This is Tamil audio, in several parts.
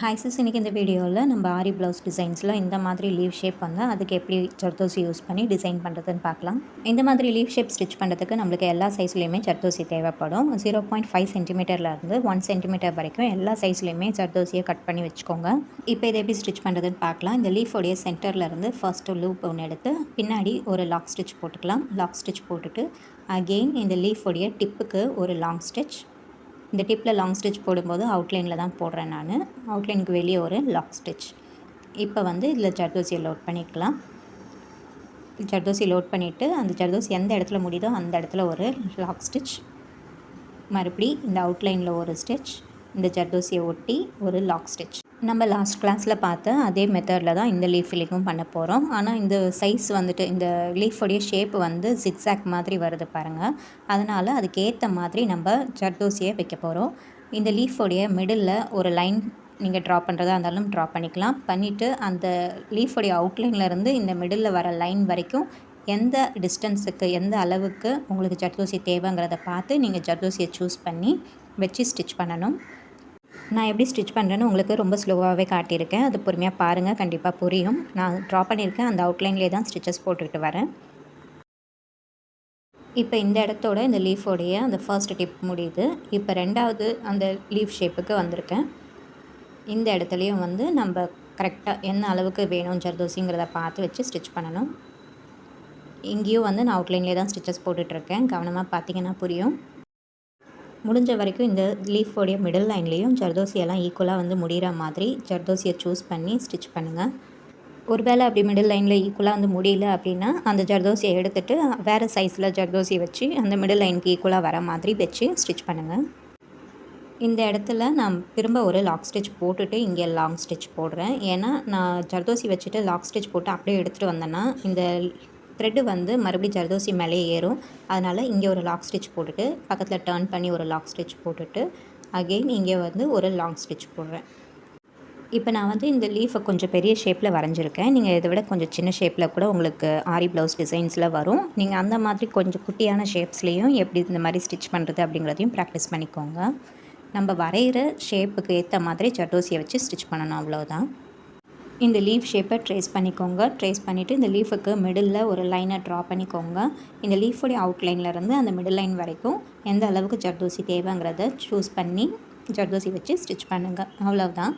ஹாய் சிஸ், இன்றைக்கி இந்த வீடியோவில் நம்ம ஆரி ப்ளவுஸ் டிசைன்ஸில் இந்த மாதிரி லீவ் ஷேப் வந்து அதுக்கு எப்படி ஜர்தோசி யூஸ் பண்ணி டிசைன் பண்ணுறதுன்னு பார்க்கலாம். இந்த மாதிரி லீவ் ஷேப் ஸ்டிச் பண்ணுறதுக்கு நம்மளுக்கு எல்லா சைஸ்லேயுமே ஜர்தோசி தேவைப்படும். 0.5 சென்டிமீட்டர்லேருந்து 1 சென்டிமீட்டர் வரைக்கும் எல்லா சைஸ்லேயுமே ஜர்தோசியை கட் பண்ணி வச்சுக்கோங்க. இப்போ இதை எப்படி ஸ்டிச் பண்ணுறதுன்னு பார்க்கலாம். இந்த லீஃபோடைய சென்டர்லேருந்து ஃபர்ஸ்ட்டு லூப் ஒன்று எடுத்து பின்னாடி ஒரு லாக் ஸ்டிச் போட்டுக்கலாம். லாக் ஸ்டிச் போட்டுட்டு அகெயின் இந்த லீஃபோடைய டிப்புக்கு ஒரு லாங் ஸ்டிச். இந்த டிப்பில் லாங் ஸ்டிச் போடும்போது அவுட்லைனில் தான் போடுறேன் நான். அவுட்லைனுக்கு வெளியே ஒரு லாக் ஸ்டிச். இப்போ வந்து இதில் ஜர்தோசியை லோட் பண்ணிக்கலாம். ஜர்தோசி லோட் பண்ணிவிட்டு அந்த ஜர்தோசி எந்த இடத்துல முடியுதோ அந்த இடத்துல ஒரு லாக் ஸ்டிச். மறுபடி இந்த அவுட்லைனில் ஒரு ஸ்டிச். இந்த ஜர்தோசியை ஒட்டி ஒரு லாக் ஸ்டிச். நம்ம லாஸ்ட் கிளாஸில் பார்த்த அதே மெத்தடில் தான் இந்த லீஃப் ஃபில்லிங்கும் பண்ண போகிறோம். ஆனால் இந்த சைஸ் வந்துட்டு இந்த லீஃபோடைய ஷேப் வந்து ஜிக்ஸாக் மாதிரி வருது பாருங்கள். அதனால் அதுக்கேற்ற மாதிரி நம்ம ஜர்தோசியை வைக்க போகிறோம். இந்த லீஃபோடைய மிடில் ஒரு லைன் நீங்கள் ட்ரா பண்ணுறதா இருந்தாலும் ட்ரா பண்ணிக்கலாம். பண்ணிவிட்டு அந்த லீஃபோடைய அவுட்லைன்லேருந்து இந்த மிடில் வர லைன் வரைக்கும் எந்த டிஸ்டன்ஸுக்கு எந்த அளவுக்கு உங்களுக்கு ஜர்தோசி தேவைங்கிறத பார்த்து நீங்கள் ஜர்தோசியை சூஸ் பண்ணி வச்சு ஸ்டிச் பண்ணணும். நான் எப்படி ஸ்டிச் பண்ணுறேன்னு உங்களுக்கு ரொம்ப ஸ்லோவாகவே காட்டியிருக்கேன். அது பொறுமையாக பாருங்கள், கண்டிப்பாக புரியும். நான் ட்ரா பண்ணியிருக்கேன், அந்த அவுட்லைன்லேயே தான் ஸ்டிச்சஸ் போட்டுக்கிட்டு வரேன். இப்போ இந்த இடத்தோட இந்த லீஃபோடைய அந்த ஃபர்ஸ்ட் டிப் முடியுது. இப்போ ரெண்டாவது அந்த லீஃப் ஷேப்புக்கு வந்திருக்கேன். இந்த இடத்துலையும் வந்து நம்ம கரெக்டாக என்ன அளவுக்கு வேணும் ஜர்தோசிங்கிறத பார்த்து வச்சு ஸ்டிச் பண்ணணும். இங்கேயும் வந்து நான் அவுட்லைன்லேயே தான் ஸ்டிச்சஸ் போட்டுட்ருக்கேன். கவனமாக பார்த்தீங்கன்னா புரியும். முடிஞ்ச வரைக்கும் இந்த லீஃபோடைய மிடில் லைன்லேயும் ஜர்தோசியெல்லாம் ஈக்குவலாக வந்து முடிகிற மாதிரி ஜர்தோசியை சூஸ் பண்ணி ஸ்டிச் பண்ணுங்கள். ஒருவேளை அப்படி மிடில் லைனில் ஈக்குவலாக வந்து முடியல அப்படின்னா அந்த ஜர்தோசியை எடுத்துகிட்டு வேறு சைஸில் ஜர்தோசியை வச்சு அந்த மிடில் லைனுக்கு ஈக்குவலாக வர மாதிரி வச்சு ஸ்டிச் பண்ணுங்கள். இந்த இடத்துல நான் திரும்ப ஒரு லாக் ஸ்டிச் போட்டுட்டு இங்கே லாங் ஸ்டிச் போடுறேன். ஏன்னா நான் ஜர்தோசி வச்சுட்டு லாக் ஸ்டிச் போட்டு அப்படியே எடுத்துகிட்டு வந்தேன்னா இந்த த்ரெட்டு வந்து மறுபடியும் ஜர்தோசி மேலே ஏறும். அதனால் இங்கே ஒரு லாக் ஸ்டிச் போட்டுட்டு பக்கத்தில் டர்ன் பண்ணி ஒரு லாக் ஸ்டிச் போட்டுட்டு அகெயின் இங்கே வந்து ஒரு லாங் ஸ்டிச் போடுறேன். இப்போ நான் வந்து இந்த லீஃபை கொஞ்சம் பெரிய ஷேப்பில் வரைஞ்சிருக்கேன். நீங்கள் இதை விட கொஞ்சம் சின்ன ஷேப்பில் கூட உங்களுக்கு ஆரி ப்ளவுஸ் டிசைன்ஸில் வரும். நீங்கள் அந்த மாதிரி கொஞ்சம் குட்டியான ஷேப்ஸ்லேயும் எப்படி இந்த மாதிரி ஸ்டிச் பண்ணுறது அப்படிங்கிறதையும் ப்ராக்டிஸ் பண்ணிக்கோங்க. நம்ம வரைகிற ஷேப்புக்கு ஏற்ற மாதிரி ஜர்தோசியை வச்சு ஸ்டிச் பண்ணணும், அவ்வளோதான். இந்த லீஃப் ஷேப்பை ட்ரேஸ் பண்ணிக்கோங்க. ட்ரேஸ் பண்ணிவிட்டு இந்த லீஃபுக்கு மிடில் ஒரு லைனை ட்ரா பண்ணிக்கோங்க. இந்த லீஃபோடைய அவுட்லைன்லேருந்து அந்த மிடில் லைன் வரைக்கும் எந்த அளவுக்கு ஜர்தோசி தேவைங்கிறத சூஸ் பண்ணி ஜர்தோசி வச்சு ஸ்டிச் பண்ணுங்கள், அவ்வளோதான்.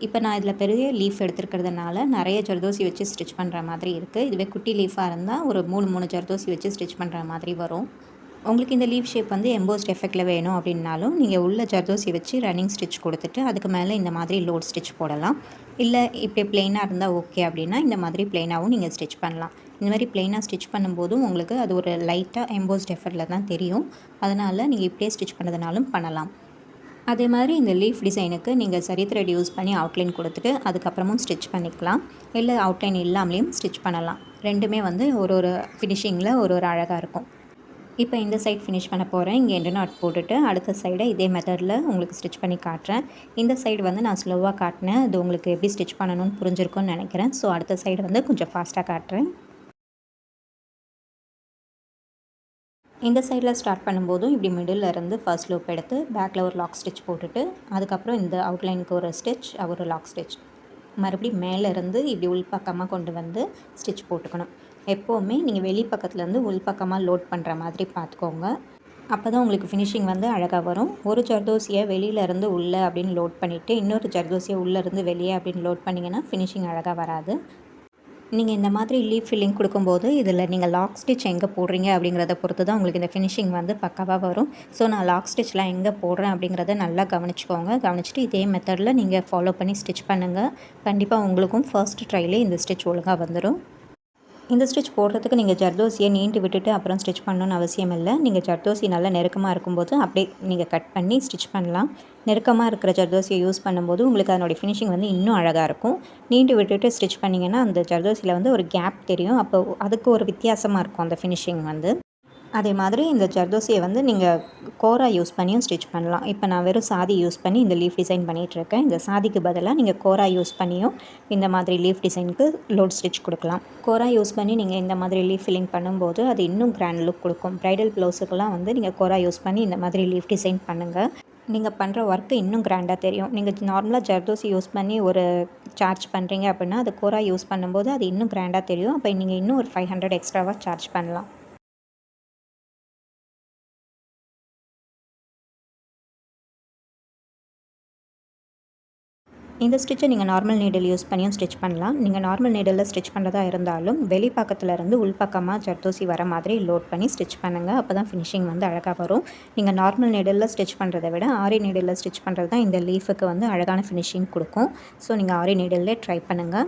இப்போ நான் இதில் பெரிய லீஃப் எடுத்துருக்கிறதுனால நிறைய ஜர்தோசி வச்சு ஸ்டிச் பண்ணுற மாதிரி இருக்குது. இதுவே குட்டி லீஃபாக இருந்தால் ஒரு 3 ஜர்தோசி வச்சு ஸ்டிச் பண்ணுற மாதிரி வரும். உங்களுக்கு இந்த லீஃப் ஷேப் வந்து எம்போஸ்ட் எஃபெக்டில் வேணும் அப்படின்னாலும் நீங்கள் உள்ள ஜர்தோசி வச்சு ரன்னிங் ஸ்டிச் கொடுத்துட்டு அதுக்கு மேலே இந்த மாதிரி லோட் ஸ்டிச் போடலாம். இல்லை இப்படி ப்ளெயினாக இருந்தால் ஓகே அப்படின்னா இந்த மாதிரி ப்ளெயினாகவும் நீங்கள் ஸ்டிச் பண்ணலாம். இந்த மாதிரி ப்ளெயினாக ஸ்டிச் பண்ணும்போதும் உங்களுக்கு அது ஒரு லைட்டாக எம்போஸ்ட் எஃபெக்டில் தான் தெரியும். அதனால் நீங்கள் இப்படியே ஸ்டிச் பண்ணுறதுனாலும் பண்ணலாம். அதே மாதிரி இந்த லீஃப் டிசைனுக்கு நீங்கள் சரி த்ரெட் யூஸ் பண்ணி அவுட்லைன் கொடுத்துட்டு அதுக்கப்புறமும் ஸ்டிச் பண்ணிக்கலாம். இல்லை அவுட்லைன் இல்லாமலேயும் ஸ்டிச் பண்ணலாம். ரெண்டுமே வந்து ஒரு ஃபினிஷிங்கில் ஒரு அழகாக இருக்கும். இப்போ இந்த சைட் ஃபினிஷ் பண்ண போகிறேன். இங்கே எண்டு நாட் போட்டுட்டு அடுத்த சைடை இதே மெத்தடில் உங்களுக்கு ஸ்டிச் பண்ணி காட்டுறேன். இந்த சைடு வந்து நான் ஸ்லோவாக காட்டினேன். அது உங்களுக்கு எப்படி ஸ்டிச் பண்ணணும்னு புரிஞ்சிருக்கும்னு நினைக்கிறேன். ஸோ அடுத்த சைடு வந்து கொஞ்சம் ஃபாஸ்ட்டாக காட்டுறேன். இந்த சைடில் ஸ்டார்ட் பண்ணும்போதும் இப்படி மிடில் இருந்து ஃபர்ஸ்ட் லூப் எடுத்து பேக்கில் ஒரு லாக் ஸ்டிச் போட்டுட்டு அதுக்கப்புறம் இந்த அவுட்லைனுக்கு ஒரு ஸ்டிச், ஒரு லாக் ஸ்டிச், மறுபடியும் மேலேருந்து இப்படி உள்பக்கமாக கொண்டு வந்து ஸ்டிச் போட்டுக்கணும். எப்போவுமே நீங்கள் வெளி பக்கத்துலேருந்து உள்பக்கமாக லோட் பண்ணுற மாதிரி பார்த்துக்கோங்க. அப்போ தான் உங்களுக்கு ஃபினிஷிங் வந்து அழகாக வரும். ஒரு ஜர்தோசியை வெளியிலேருந்து உள்ளே அப்படின்னு லோட் பண்ணிவிட்டு இன்னொரு ஜர்தோசியை உள்ளேருந்து வெளியே அப்படின்னு லோட் பண்ணிங்கன்னா ஃபினிஷிங் அழகாக வராது. நீங்கள் இந்த மாதிரி லீஃப் ஃபில்லிங் கொடுக்கும்போது இதில் நீங்கள் லாக் ஸ்டிச் எங்கே போடுறீங்க அப்படிங்கிறத பொறுத்து தான் உங்களுக்கு இந்த ஃபினிஷிங் வந்து பக்காவாக வரும். ஸோ நான் லாக் ஸ்டிச்லாம் எங்கே போடுறேன் அப்படிங்கிறத நல்லா கவனிச்சுக்கோங்க. கவனிச்சுட்டு இதே மெத்தடில் நீங்கள் ஃபாலோ பண்ணி ஸ்டிச் பண்ணுங்கள். கண்டிப்பாக உங்களுக்கும் ஃபர்ஸ்ட் ட்ரைலே இந்த ஸ்டிச் ஒழுங்காக வந்துடும். இந்த ஸ்டிச் போடுறதுக்கு நீங்கள் ஜர்தோசியை நீண்டு விட்டுட்டு அப்புறம் ஸ்டிச் பண்ணணுன்னு அவசியம் இல்லை. நீங்கள் ஜர்தோசி நல்லா நெருக்கமாக இருக்கும்போது அப்படியே நீங்கள் கட் பண்ணி ஸ்டிச் பண்ணலாம். நெருக்கமாக இருக்கிற ஜர்தோசியை யூஸ் பண்ணும்போது உங்களுக்கு அதனுடைய ஃபினிஷிங் வந்து இன்னும் அழகாக இருக்கும். நீண்டு விட்டுட்டு ஸ்டிச் பண்ணிங்கன்னா அந்த ஜர்தோசியில் வந்து ஒரு கேப் தெரியும். அப்போ அதுக்கு ஒரு வித்தியாசமாக இருக்கும் அந்த ஃபினிஷிங் வந்து. அதே மாதிரி இந்த ஜர்தோசியை வந்து நீங்கள் கோரா யூஸ் பண்ணியும் ஸ்டிச் பண்ணலாம். இப்போ நான் வெறும் சாதி யூஸ் பண்ணி இந்த லீஃப் டிசைன் பண்ணிகிட்ருக்கேன். இந்த சாதிக்கு பதிலாக நீங்கள் கோரா யூஸ் பண்ணியும் இந்த மாதிரி லீஃப் டிசைனுக்கு லோட் ஸ்டிச் கொடுக்கலாம். கோரா யூஸ் பண்ணி நீங்கள் இந்த மாதிரி லீஃப் ஃபில்லிங் பண்ணும்போது அது இன்னும் கிராண்ட் லுக் கொடுக்கும். ப்ரைடல் ப்ளவுஸுக்கெல்லாம் வந்து நீங்கள் கோரா யூஸ் பண்ணி இந்த மாதிரி லீஃப் டிசைன் பண்ணுங்கள். நீங்கள் பண்ணுற ஒர்க்கு இன்னும் கிராண்டாக தெரியும். நீங்கள் நார்மலாக ஜர்தோசி யூஸ் பண்ணி ஒரு சார்ஜ் பண்ணுறீங்க அப்படின்னா, அது கோரா யூஸ் பண்ணும்போது அது இன்னும் கிராண்டாக தெரியும். அப்போ நீங்கள் இன்னும் ஒரு 500 எக்ஸ்ட்ராவாக சார்ஜ் பண்ணலாம். இந்த ஸ்டிச்சை நீங்கள் நார்மல் நீடில் யூஸ் பண்ணியும் ஸ்டிச் பண்ணலாம். நீங்கள் நார்மல் நீடிலில் ஸ்டிச் பண்ணுறதா இருந்தாலும் வெளி பக்கத்துலேருந்து உள் பக்கமாக ஜர்தோசி வர மாதிரி லோட் பண்ணி ஸ்டிச் பண்ணுங்கள். அப்போ தான் ஃபினிஷிங் வந்து அழகாக வரும். நீங்கள் நார்மல் நீடிலில் ஸ்டிச் பண்ணுறத விட ஆரி நீடிலில் ஸ்டிச் பண்ணுறது தான் இந்த லீஃபுக்கு வந்து அழகான ஃபினிஷிங் கொடுக்கும். ஸோ நீங்கள் ஆரி நீடிலே ட்ரை பண்ணுங்கள்.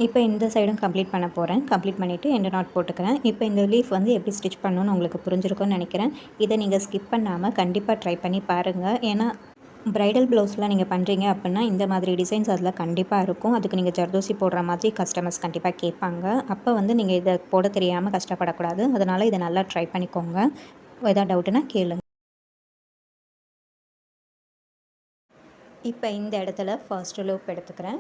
இப்போ இந்த சைடும் கம்ப்ளீட் பண்ண போகிறேன். கம்ப்ளீட் பண்ணிவிட்டு எண்டு நாட் போட்டுக்கிறேன். இப்போ இந்த லீஃப் வந்து எப்படி ஸ்டிச் பண்ணணும்னு உங்களுக்கு புரிஞ்சிருக்கும்னு நினைக்கிறேன். இதை நீங்கள் ஸ்கிப் பண்ணாமல் கண்டிப்பாக ட்ரை பண்ணி பாருங்கள். ஏன்னா ப்ரைடல் ப்ளவுஸ்லாம் நீங்கள் பண்ணுறீங்க அப்படின்னா இந்த மாதிரி டிசைன்ஸ் அதில் கண்டிப்பாக இருக்கும். அதுக்கு நீங்கள் ஜர்தோசி போடுற மாதிரி கஸ்டமர்ஸ் கண்டிப்பாக கேட்பாங்க. அப்போ வந்து நீங்கள் இதை போட தெரியாமல் கஷ்டப்படக்கூடாது. அதனால் இதை நல்லா ட்ரை பண்ணிக்கோங்க. எதாவது டவுட்டுன்னா கேளுங்க. இப்போ இந்த இடத்துல ஃபர்ஸ்ட் லூப் எடுத்துக்கிறேன்.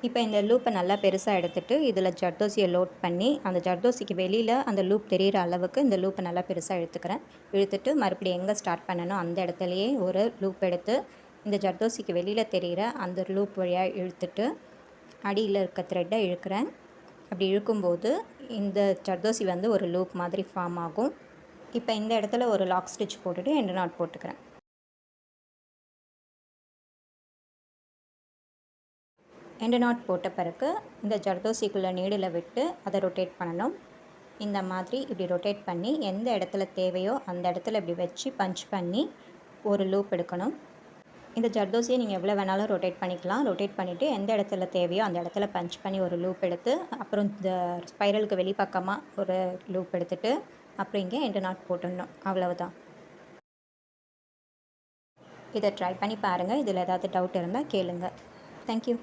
இப்போ இந்த லூப்பை நல்லா பெருசாக எடுத்துகிட்டு இதில் ஜர்தோசியை லோட் பண்ணி அந்த ஜர்தோசிக்கு வெளியில் அந்த லூப் தெரிகிற அளவுக்கு இந்த லூப்பை நல்லா பெருசாக இழுத்துட்டு மறுபடியும் எங்கே ஸ்டார்ட் பண்ணணும் அந்த இடத்துலையே ஒரு லூப் எடுத்து இந்த ஜர்தோசிக்கு வெளியில் தெரிகிற அந்த லூப் வழியாக இழுத்துட்டு அடியில் இருக்க த்ரெட்டை இழுக்கிறேன். அப்படி இழுக்கும்போது இந்த ஜர்தோசி வந்து ஒரு லூப் மாதிரி ஃபார்ம் ஆகும். இப்போ இந்த இடத்துல ஒரு லாக் ஸ்டிச் போட்டுட்டு எண்டு நாட் போட்டுக்கிறேன். எண்டு நாட் போட்ட பிறகு இந்த ஜர்தோசிக்குள்ளே நீடில் விட்டு அதை ரொட்டேட் பண்ணணும். இந்த மாதிரி இப்படி ரொட்டேட் பண்ணி எந்த இடத்துல தேவையோ அந்த இடத்துல இப்படி வச்சு பஞ்ச் பண்ணி ஒரு லூப் எடுக்கணும். இந்த ஜர்தோசியை நீங்கள் எவ்வளோ வேணாலும் ரொட்டேட் பண்ணிக்கலாம். ரொட்டேட் பண்ணிவிட்டு எந்த இடத்துல தேவையோ அந்த இடத்துல பஞ்ச் பண்ணி ஒரு லூப் எடுத்து அப்புறம் இந்த ஸ்பைரலுக்கு வெளிப்பக்கமாக ஒரு லூப் எடுத்துகிட்டு அப்புறம் இங்கே எண்டு நாட் போட்டுடணும். அவ்வளவுதான். இதை ட்ரை பண்ணி பாருங்கள். இதில் ஏதாவது டவுட் இருந்தால் கேளுங்க. தேங்க்யூ.